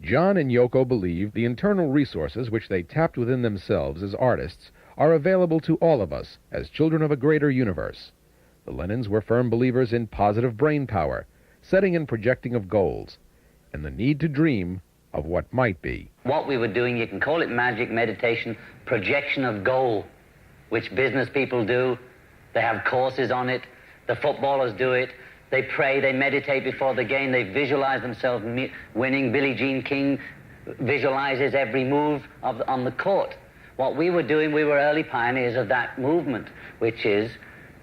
John and Yoko believe the internal resources which they tapped within themselves as artists are available to all of us as children of a greater universe. The Lennons were firm believers in positive brain power, setting and projecting of goals, and the need to dream of what might be. What we were doing, you can call it magic, meditation, projection of goal, which business people do. They have courses on it. The footballers do it. They pray, they meditate before the game, they visualize themselves winning. Billie Jean King visualizes every move on the court. What we were doing, we were early pioneers of that movement, which is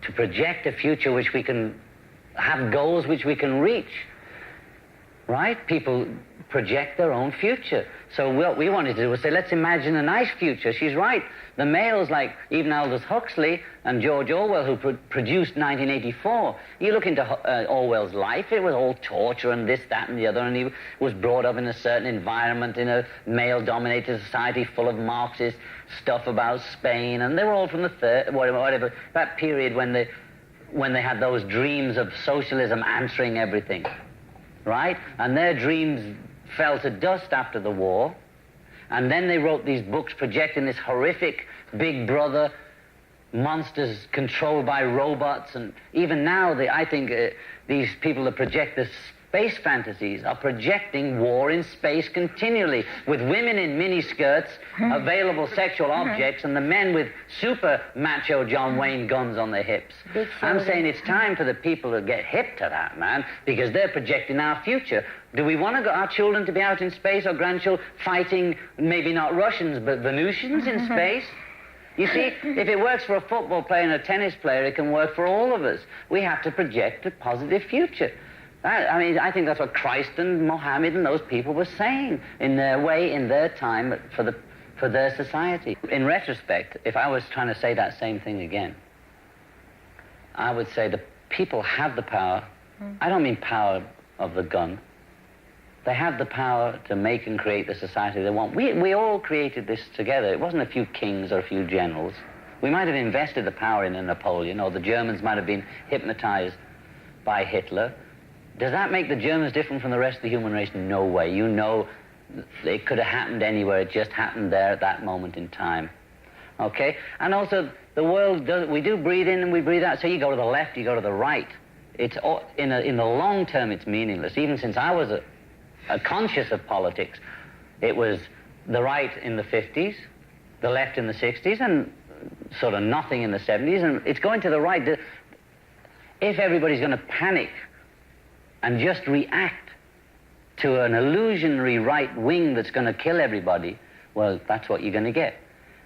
to project a future which we can have goals which we can reach. Right? People project their own future. So what we wanted to do was say, let's imagine a nice future. She's right. The males like even Aldous Huxley and George Orwell, who produced 1984, you look into Orwell's life, it was all torture and this, that, and the other, and he was brought up in a certain environment in a male-dominated society full of Marxist stuff about Spain, and they were all from the whatever, that period when they had those dreams of socialism answering everything. Right? And their dreams fell to dust after the war. And then they wrote these books projecting this horrific Big Brother, monsters controlled by robots. And even now, I think these people that project the space fantasies are projecting war in space continually, with women in miniskirts, available sexual objects, and the men with super macho John Wayne guns on their hips. I'm saying it's time for the people to get hip to that, man, because they're projecting our future. Do we want our children to be out in space, or grandchildren fighting, maybe not Russians, but Venusians in space? You see, if it works for a football player and a tennis player, it can work for all of us. We have to project a positive future. I mean, I think that's what Christ and Mohammed and those people were saying in their way, in their time, for their society. In retrospect, if I was trying to say that same thing again, I would say the people have the power. I don't mean power of the gun. They have the power to make and create the society they want. We all created this together. It wasn't a few kings or a few generals. We might have invested the power in a Napoleon, or the Germans might have been hypnotized by Hitler. Does that make the Germans different from the rest of the human race? No way. You know, it could have happened anywhere. It just happened there at that moment in time. Okay? And also, the world does, we do breathe in and we breathe out. So you go to the left, you go to the right. It's all, in the long term, it's meaningless. Even since I was conscious of politics, it was the right in the 50s, the left in the 60s, and sort of nothing in the 70s, and it's going to the right. If everybody's going to panic and just react to an illusionary right wing that's going to kill everybody, well, that's what you're going to get.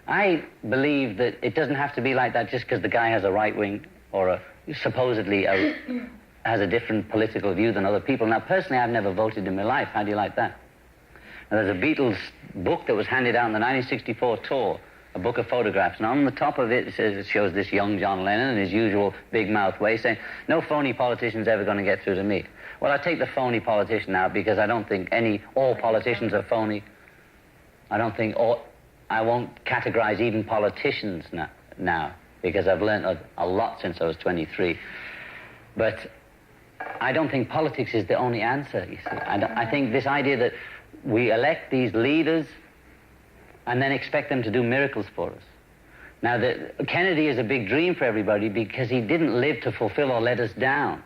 I believe that it doesn't have to be like that just because the guy has a right wing or supposedly has a different political view than other people. Now, personally, I've never voted in my life. How do you like that? Now, there's a Beatles book that was handed out on the 1964 tour, a book of photographs, and on the top of it, it shows this young John Lennon in his usual big mouth way saying, "No phony politician's ever going to get through to me." Well, I take the phony politician out because I don't think all politicians are phony. I won't categorize even politicians now because I've learned a lot since I was 23. But I don't think politics is the only answer, you see. I think this idea that we elect these leaders and then expect them to do miracles for us. Now, Kennedy is a big dream for everybody because he didn't live to fulfill or let us down.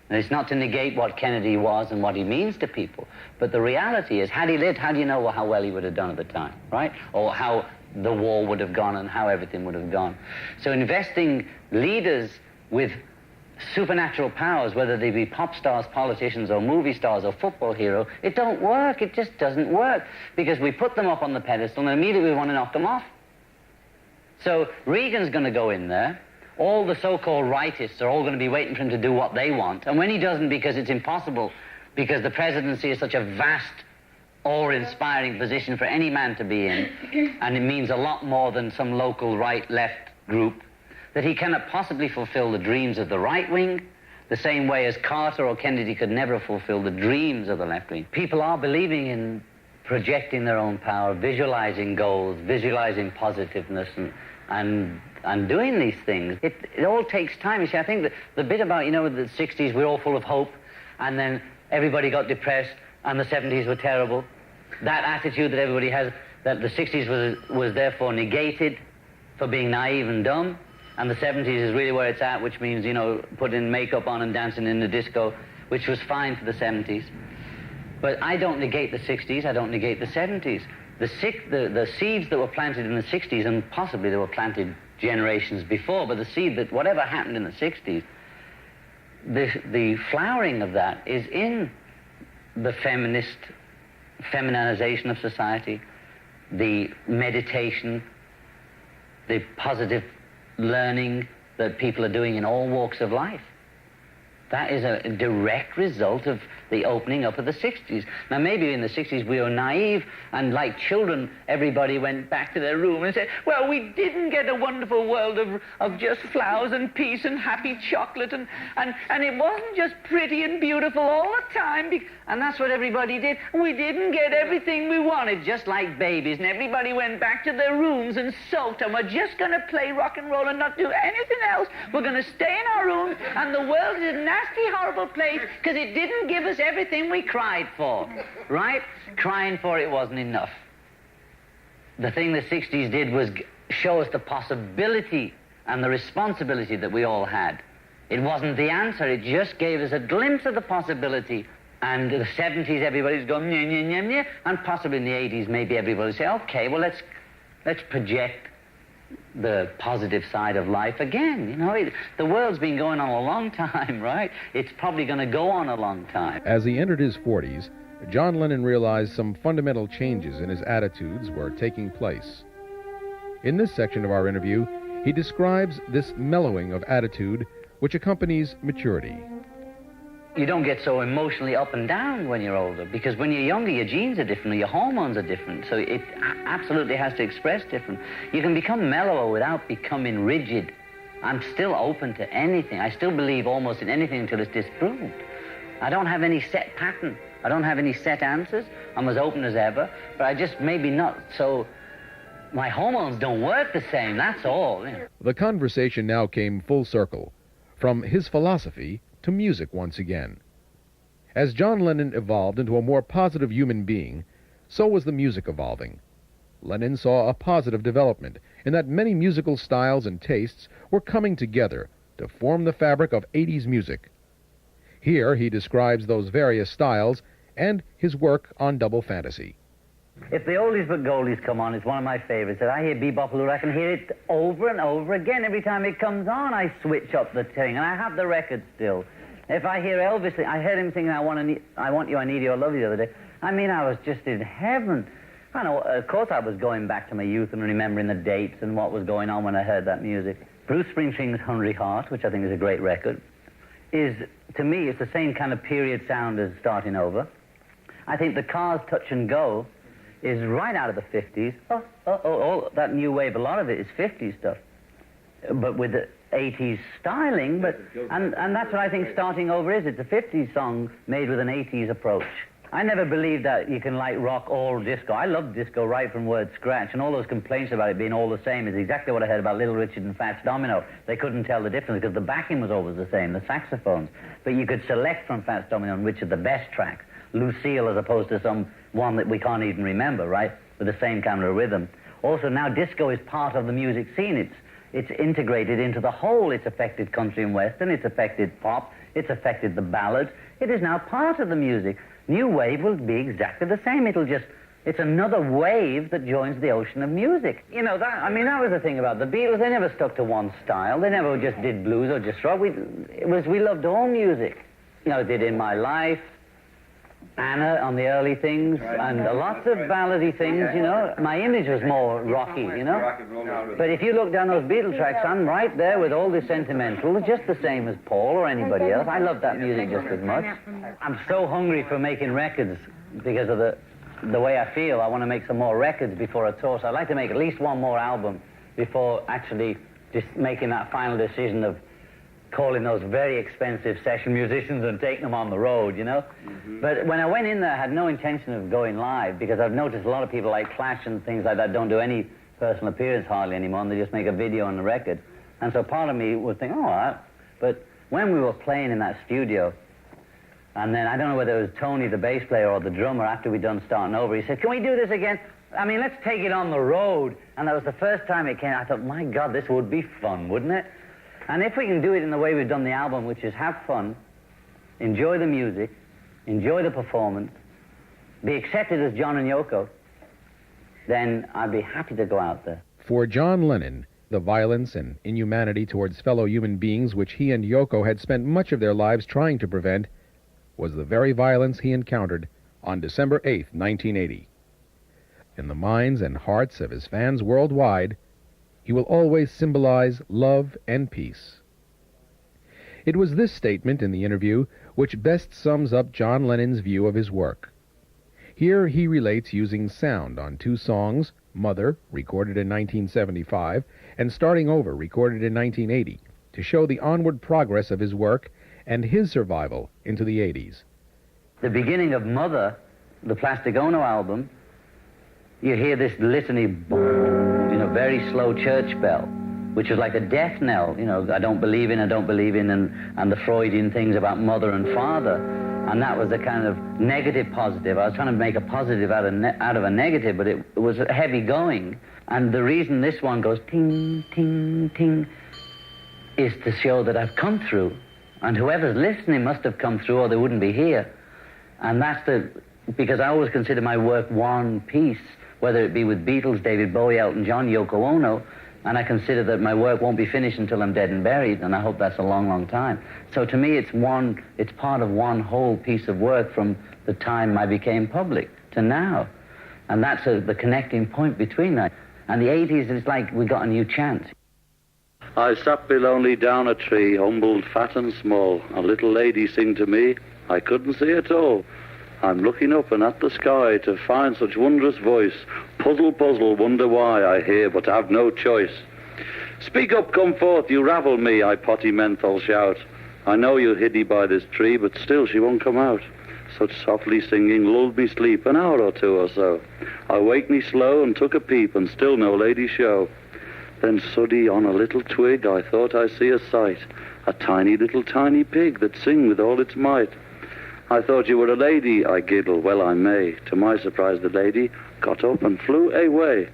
And it's not to negate what Kennedy was and what he means to people. But the reality is, had he lived, how do you know how well he would have done at the time, right? Or how the war would have gone and how everything would have gone. So investing leaders with supernatural powers, whether they be pop stars, politicians, or movie stars, or football hero, it don't work. It just doesn't work. Because we put them up on the pedestal and immediately we want to knock them off. So Reagan's going to go in there. All the so-called rightists are all going to be waiting for him to do what they want. And when he doesn't, because it's impossible, because the presidency is such a vast, awe-inspiring position for any man to be in, and it means a lot more than some local right-left group, that he cannot possibly fulfill the dreams of the right wing, the same way as Carter or Kennedy could never fulfill the dreams of the left wing. People are believing in projecting their own power, visualizing goals, visualizing positiveness, and doing these things. It all takes time. You see, I think that the bit about, you know, the 60s, we're all full of hope, and then everybody got depressed, and the 70s were terrible. that attitude that everybody has, that the 60s was therefore negated for being naive and dumb, and the 70s is really where it's at, which means, you know, putting makeup on and dancing in the disco, which was fine for the 70s. But I don't negate the 60s, I don't negate the 70s. The seeds that were planted in the 60s, and possibly they were planted generations before, but the seed that whatever happened in the 60s, the flowering of that is in the feminization of society, the meditation, the positive learning that people are doing in all walks of life. That is a direct result of the opening up of the 60s. Now, maybe in the 60s we were naive, and like children, everybody went back to their room and said, well, we didn't get a wonderful world of just flowers and peace and happy chocolate, and it wasn't just pretty and beautiful all the time, and that's what everybody did. We didn't get everything we wanted, just like babies, and everybody went back to their rooms and sulked, and we're just going to play rock and roll and not do anything else. We're going to stay in our rooms, and the world is a nasty, horrible place because it didn't give us everything we cried for, right? Crying for it wasn't enough. The thing the 60s did was show us the possibility and the responsibility that we all had. It wasn't the answer, it just gave us a glimpse of the possibility. And the 70s, everybody's going, nyeh, nyeh, nyeh, nyeh, and possibly in the 80s, maybe everybody say, okay, well, let's project the positive side of life again. You know, the world's been going on a long time, right? It's probably going to go on a long time. As he entered his 40s, John Lennon realized some fundamental changes in his attitudes were taking place. In this section of our interview, he describes this mellowing of attitude which accompanies maturity. You don't get so emotionally up and down when you're older, because when you're younger, your genes are different, your hormones are different, so it absolutely has to express different. You can become mellower without becoming rigid. I'm still open to anything. I still believe almost in anything until it's disproved. I don't have any set pattern. I don't have any set answers. I'm as open as ever, but I just maybe not so... My hormones don't work the same, that's all. You know. The conversation now came full circle, from his philosophy to music once again. As John Lennon evolved into a more positive human being, so was the music evolving. Lennon saw a positive development in that many musical styles and tastes were coming together to form the fabric of 80s music. Here he describes those various styles and his work on Double Fantasy. If the oldies but goldies come on, it's one of my favorites. If I hear Bebop Lou, I can hear it over and over again. Every time it comes on, I switch up the thing, and I have the record still. If I hear Elvis, I heard him singing, I want you, I need you, I love you the other day. I mean, I was just in heaven. I know, of course I was going back to my youth and remembering the dates and what was going on when I heard that music. Bruce Springsteen's Hungry Heart, which I think is a great record, is, to me, it's the same kind of period sound as Starting Over. I think the Cars' Touch and Go is right out of the 50s. That new wave, a lot of it is 50s stuff, but with the 80s styling, and that's what I think Starting Over is. It's a 50s song made with an 80s approach. I never believed that you can like rock all disco. I love disco right from word scratch, and all those complaints about it being all the same is exactly what I heard about Little Richard and Fats Domino. They couldn't tell the difference because the backing was always the same, the saxophones. But you could select from Fats Domino and Richard the best tracks. Lucille as opposed to some one that we can't even remember, right? With the same kind of rhythm. Also, now disco is part of the music scene. It's integrated into the whole. It's affected country and western. It's affected pop. It's affected the ballads. It is now part of the music. New wave will be exactly the same. It's another wave that joins the ocean of music. You know, that was the thing about the Beatles. They never stuck to one style. They never just did blues or just rock. We loved all music. You know, did In My Life, Anna on the early things, and lots of ballady things, you know. My Image was more rocky, you know. But if you look down those Beatles tracks, I'm right there with all the sentimental, just the same as Paul or anybody else. I love that music just as much. I'm so hungry for making records because of the way I feel. I want to make some more records before a tour, so I'd like to make at least one more album before actually just making that final decision of calling those very expensive session musicians and taking them on the road, you know? Mm-hmm. But when I went in there, I had no intention of going live, because I've noticed a lot of people like Clash and things like that don't do any personal appearance hardly anymore, and they just make a video on the record. And so part of me would think, oh, all right. But when we were playing in that studio, And then I don't know whether it was Tony, the bass player, or the drummer, after we'd done Starting Over, he said, can we do this again? I mean, let's take it on the road. And that was the first time it came. I thought, my God, this would be fun, wouldn't it? And if we can do it in the way we've done the album, which is have fun, enjoy the music, enjoy the performance, be accepted as John and Yoko, then I'd be happy to go out there. For John Lennon, the violence and inhumanity towards fellow human beings which he and Yoko had spent much of their lives trying to prevent was the very violence he encountered on December 8, 1980. In the minds and hearts of his fans worldwide, he will always symbolize love and peace. It was this statement in the interview which best sums up John Lennon's view of his work. Here he relates using sound on two songs, Mother, recorded in 1975, and Starting Over, recorded in 1980, to show the onward progress of his work and his survival into the 80s. The beginning of Mother, the Plastic Ono album, you hear this litany, boom, very slow church bell, which is like a death knell. I don't believe in, and the Freudian things about mother and father. And that was a kind of negative positive. I was trying to make a positive out of a negative, but it was heavy going. And the reason this one goes ting, ting, ting is to show that I've come through. And whoever's listening must have come through or they wouldn't be here. And that's because I always consider my work one piece, whether it be with Beatles, David Bowie, Elton John, Yoko Ono, and I consider that my work won't be finished until I'm dead and buried, and I hope that's a long, long time. So to me, it's part of one whole piece of work from the time I became public to now. And that's the connecting point between that. And the 80s, it's like we got a new chance. I sat belonely down a tree, humbled, fat and small. A little lady sing to me, I couldn't see at all. I'm looking up and at the sky to find such wondrous voice. Puzzle, puzzle, wonder why I hear but have no choice. Speak up, come forth, you ravel me, I potty menthol shout. I know you hid me by this tree, but still she won't come out. Such softly singing lulled me sleep an hour or two or so. I waked me slow and took a peep, and still no lady show. Then suddy on a little twig I thought I see a sight, a tiny little tiny pig that sing with all its might. I thought you were a lady, I giggled, well I may. To my surprise the lady got up and flew away.